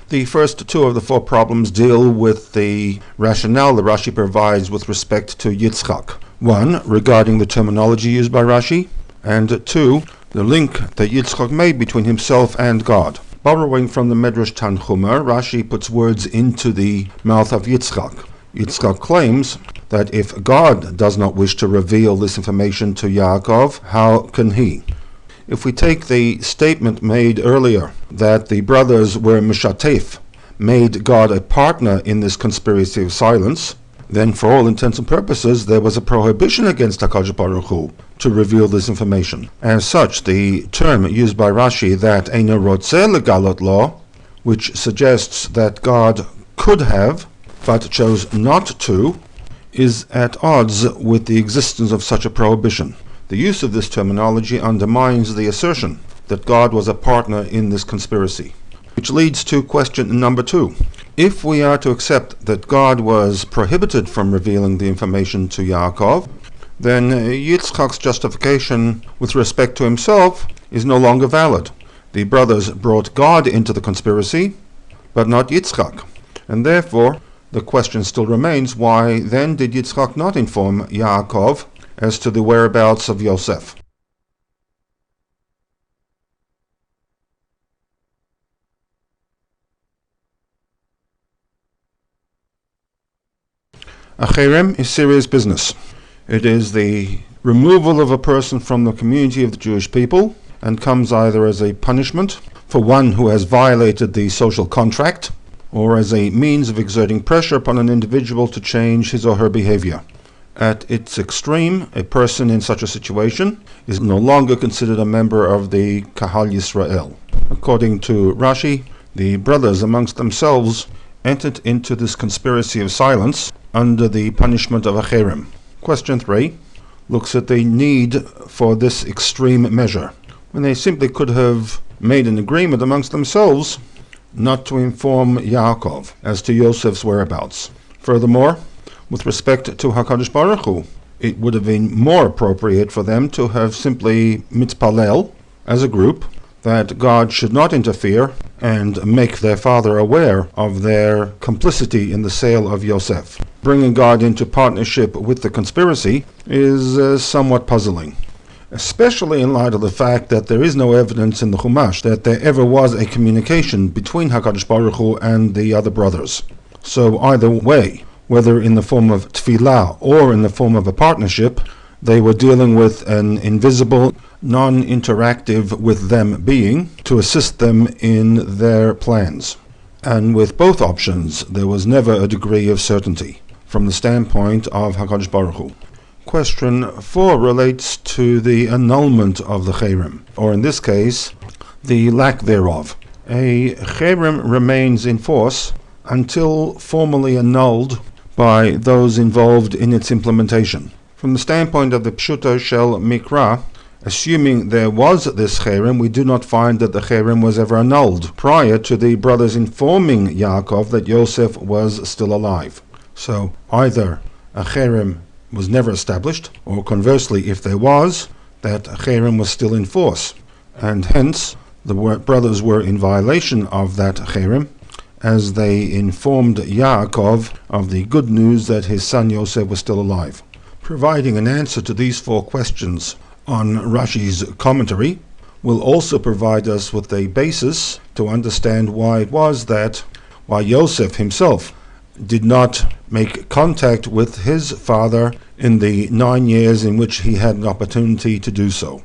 The first two of the four problems deal with the rationale that Rashi provides with respect to Yitzchak. One, regarding the terminology used by Rashi, and two, the link that Yitzchak made between himself and God. Borrowing from the Medrash Tanchuma, Rashi puts words into the mouth of Yitzchak. Yitzchak claims that if God does not wish to reveal this information to Yaakov, how can he? If we take the statement made earlier that the brothers were mishatef, made God a partner in this conspiracy of silence, then for all intents and purposes there was a prohibition against HaKadosh Baruch Hu to reveal this information. As such, the term used by Rashi that Eino Rotzeh Legalot Lo, which suggests that God could have but chose not to, is at odds with the existence of such a prohibition. The use of this terminology undermines the assertion that God was a partner in this conspiracy. Which leads to question number 2. If we are to accept that God was prohibited from revealing the information to Yaakov, then Yitzchak's justification with respect to himself is no longer valid. The brothers brought God into the conspiracy, but not Yitzchak. And therefore, the question still remains, why then did Yitzchak not inform Yaakov as to the whereabouts of Yosef? A CHEREM is serious business. It is the removal of a person from the community of the Jewish people and comes either as a punishment for one who has violated the social contract or as a means of exerting pressure upon an individual to change his or her behavior. At its extreme, a person in such a situation is no longer considered a member of the Kahal Yisrael. According to Rashi, the brothers amongst themselves entered into this conspiracy of silence under the punishment of a CHEREM. Question 3 looks at the need for this extreme measure, when they simply could have made an agreement amongst themselves not to inform Yaakov as to Yosef's whereabouts. Furthermore, with respect to HaKadosh Baruch Hu, it would have been more appropriate for them to have simply mitpalel as a group that God should not interfere and make their father aware of their complicity in the sale of Yosef. Bringing God into partnership with the conspiracy is somewhat puzzling, especially in light of the fact that there is no evidence in the Chumash that there ever was a communication between HaKadosh Baruch Hu and the other brothers. So either way, whether in the form of tefillah or in the form of a partnership, they were dealing with an invisible, non-interactive with them being to assist them in their plans. And with both options, there was never a degree of certainty from the standpoint of HaKadosh Baruch Hu. Question 4 relates to the annulment of the CHEREM, or in this case, the lack thereof. A CHEREM remains in force until formally annulled by those involved in its implementation. From the standpoint of the Pshuto Shel Mikra, assuming there was this CHEREM, we do not find that the CHEREM was ever annulled prior to the brothers informing Yaakov that Yosef was still alive. So either a CHEREM was never established, or conversely, if there was, that CHEREM was still in force, and hence the brothers were in violation of that CHEREM, as they informed Yaakov of the good news that his son Yosef was still alive. Providing an answer to these 4 questions on Rashi's commentary will also provide us with a basis to understand why it was that, while Yosef himself did not make contact with his father in the 9 years in which he had an opportunity to do so.